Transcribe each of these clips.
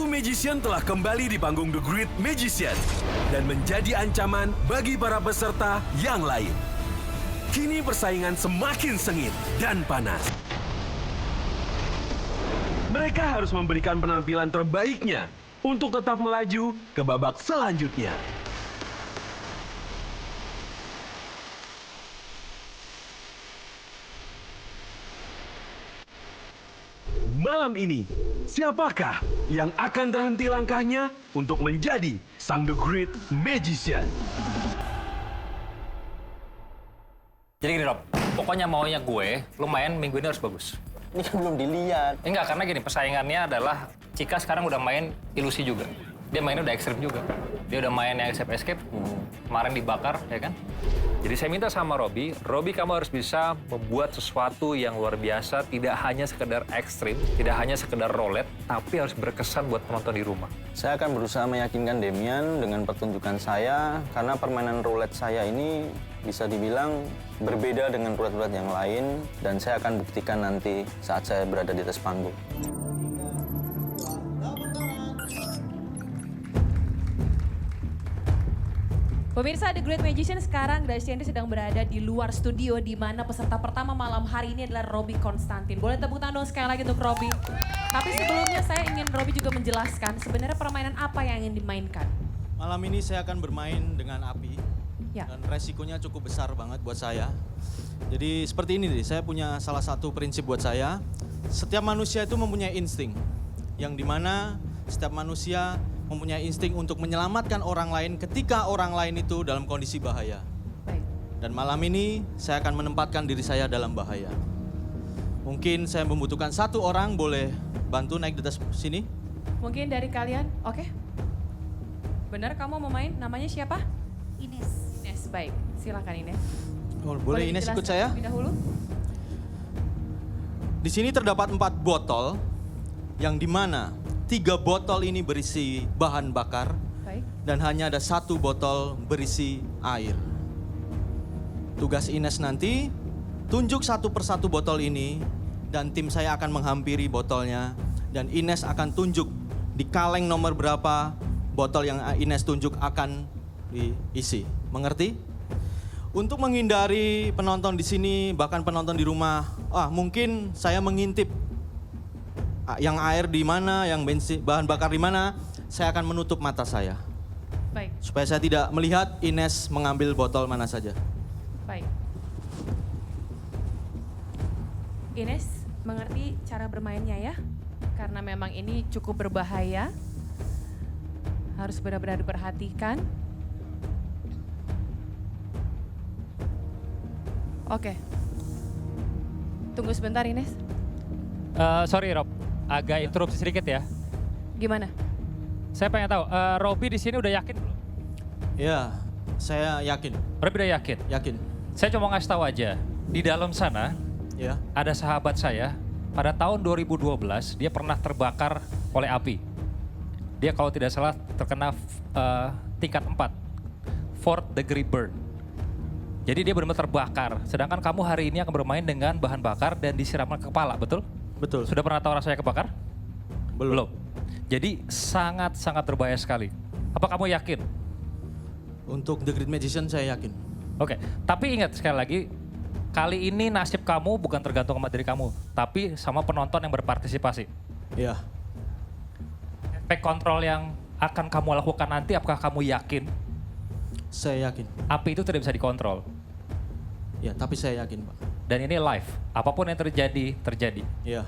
Satu magician telah kembali di panggung The Great Magician dan menjadi ancaman bagi para peserta yang lain. Kini persaingan semakin sengit dan panas. Mereka harus memberikan penampilan terbaiknya untuk tetap melaju ke babak selanjutnya. Malam ini, siapakah yang akan terhenti langkahnya untuk menjadi sang The Great Magician? Jadi gini Rob, pokoknya maunya gue, lu main minggu ini harus bagus. Ini kan belum dilihat. Enggak, karena gini, persaingannya adalah Cika sekarang udah main ilusi juga. Dia mainnya udah ekstrim juga. Dia udah main yang escape-escape, kemarin dibakar, ya kan? Jadi saya minta sama Robby kamu harus bisa membuat sesuatu yang luar biasa, tidak hanya sekedar ekstrim, tidak hanya sekedar roulette, tapi harus berkesan buat penonton di rumah. Saya akan berusaha meyakinkan Demian dengan pertunjukan saya, karena permainan roulette saya ini bisa dibilang berbeda dengan roulette-roulette yang lain, dan saya akan buktikan nanti saat saya berada di atas panggung. Pemirsa The Great Magician, sekarang Dasyandi sedang berada di luar studio di mana peserta pertama malam hari ini adalah Robby Konstantin. Boleh tepuk tangan dong sekali lagi untuk Robby. Tapi sebelumnya saya ingin Robby juga menjelaskan sebenarnya permainan apa yang ingin dimainkan. Malam ini saya akan bermain dengan api. Ya. Dan resikonya cukup besar banget buat saya. Jadi seperti ini nih, saya punya salah satu prinsip buat saya. Setiap manusia itu mempunyai insting. Yang dimana setiap manusia mempunyai insting untuk menyelamatkan orang lain ketika orang lain itu dalam kondisi bahaya. Baik. Dan malam ini saya akan menempatkan diri saya dalam bahaya. Mungkin saya membutuhkan satu orang, boleh bantu naik di atas sini? Mungkin dari kalian, oke? Benar kamu mau main? Namanya siapa? Ines. Ines, baik. Silakan Ines. Oh, boleh Ines ikut dijelaskan saya? terlebih dahulu? Di sini terdapat 4 botol yang dimana 3 botol ini berisi bahan bakar. Baik. Dan hanya ada 1 botol berisi air. Tugas Ines nanti, tunjuk satu persatu botol ini dan tim saya akan menghampiri botolnya dan Ines akan tunjuk di kaleng nomor berapa botol yang Ines tunjuk akan diisi. Mengerti? Untuk menghindari penonton di sini, bahkan penonton di rumah, mungkin saya mengintip yang air di mana, yang bensin, bahan bakar di mana, saya akan menutup mata saya. Baik. Supaya saya tidak melihat Ines mengambil botol mana saja. Baik. Ines, mengerti cara bermainnya ya? Karena memang ini cukup berbahaya. Harus benar-benar diperhatikan. Oke. Tunggu sebentar Ines. Sorry Rob, agak interupsi sedikit ya. Gimana? Saya pengen tahu, Robby di sini udah yakin belum? Ya, saya yakin. Robby udah yakin? Yakin. Saya cuma ngasih tahu aja, di dalam sana Ya. ada sahabat saya, pada tahun 2012 dia pernah terbakar oleh api. Dia kalau tidak salah terkena tingkat 4, 4th degree burn. Jadi dia benar-benar terbakar, sedangkan kamu hari ini akan bermain dengan bahan bakar dan disiramkan ke kepala, betul? Betul. Sudah pernah tahu rasanya kebakar? Belum. Jadi sangat-sangat berbahaya sekali. Apa kamu yakin? Untuk The Great Magician saya yakin. Oke, tapi ingat sekali lagi, kali ini nasib kamu bukan tergantung sama diri kamu, tapi sama penonton yang berpartisipasi. Ya. Efek kontrol yang akan kamu lakukan nanti, apakah kamu yakin Saya yakin. api itu tidak bisa dikontrol? Ya, tapi saya yakin, Pak. Dan ini live, apapun yang terjadi, terjadi. Ya.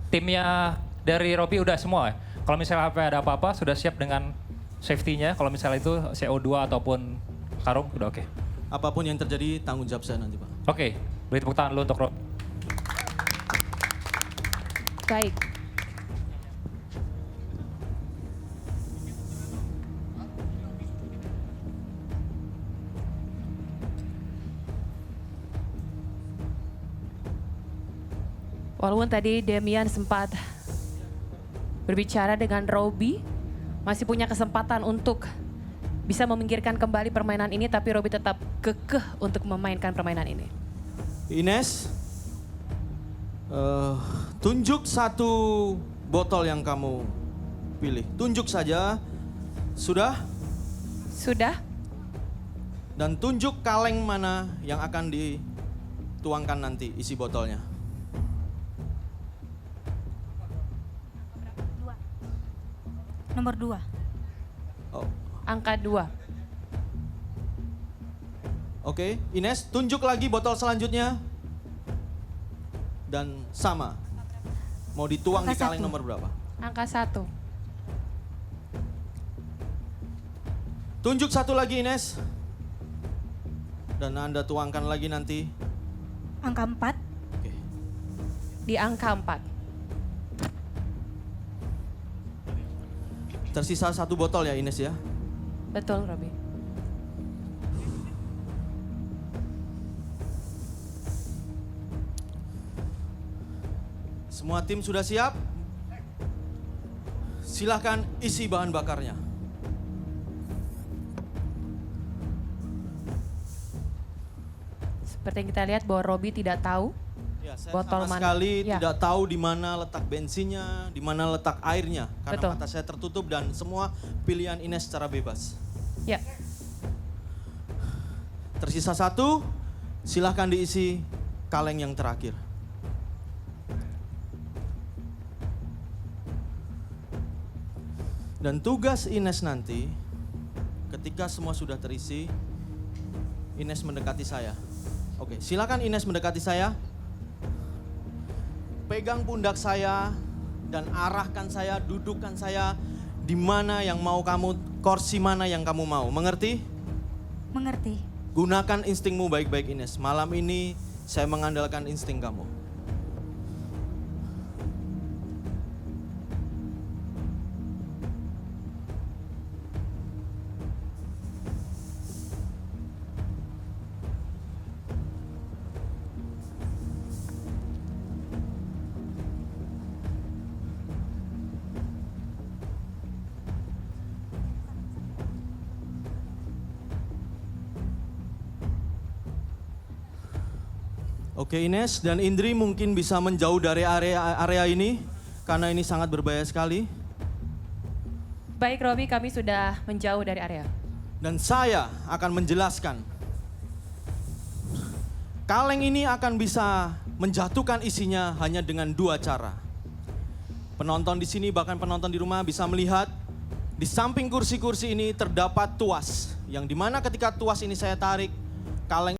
Timnya dari Robby udah semua ya? Kalau misalnya ada apa-apa, sudah siap dengan safety-nya, kalau misalnya itu CO2 ataupun karung, udah oke. Apapun yang terjadi, tanggung jawab saya nanti, Pak. Oke, beri tepuk tangan dulu untuk Rob. Baik. Walaupun tadi Demian sempat berbicara dengan Robby, masih punya kesempatan untuk bisa meminggirkan kembali permainan ini, tapi Robby tetap kekeh untuk memainkan permainan ini. Ines, tunjuk satu botol yang kamu pilih. Tunjuk saja. Sudah? Sudah? Dan tunjuk kaleng mana yang akan dituangkan nanti isi botolnya. Nomor 2. Oh. Angka 2. Oke, Ines, tunjuk lagi botol selanjutnya. Dan sama. Mau dituang di Angka kaleng 1. nomor berapa? Angka 1. Tunjuk satu lagi, Ines. Dan Anda tuangkan lagi nanti. Angka 4. Oke. Di angka 4. Tersisa 1 botol ya, Ines ya. Betul, Robi. Semua tim sudah siap? Silahkan isi bahan bakarnya. Seperti yang kita lihat bahwa Robi tidak tahu Ya, saya botol sama mana. sekali Ya. tidak tahu di mana letak bensinnya, di mana letak airnya. Karena Betul. mata saya tertutup dan semua pilihan Ines secara bebas. Ya. Tersisa 1, silahkan diisi kaleng yang terakhir. Dan tugas Ines nanti, ketika semua sudah terisi, Ines mendekati saya. Oke, silakan Ines mendekati saya. Pegang pundak saya dan arahkan saya, dudukkan saya di mana yang mau kamu, kursi mana yang kamu mau. Mengerti? Mengerti. Gunakan instingmu baik-baik, Ines. Malam ini saya mengandalkan insting kamu. Oke, Ines dan Indri mungkin bisa menjauh dari area ini karena ini sangat berbahaya sekali. Baik, Robi, kami sudah menjauh dari area. Dan saya akan menjelaskan. Kaleng ini akan bisa menjatuhkan isinya hanya dengan 2 cara. Penonton di sini bahkan penonton di rumah bisa melihat di samping kursi-kursi ini terdapat tuas. Yang dimana ketika tuas ini saya tarik, kaleng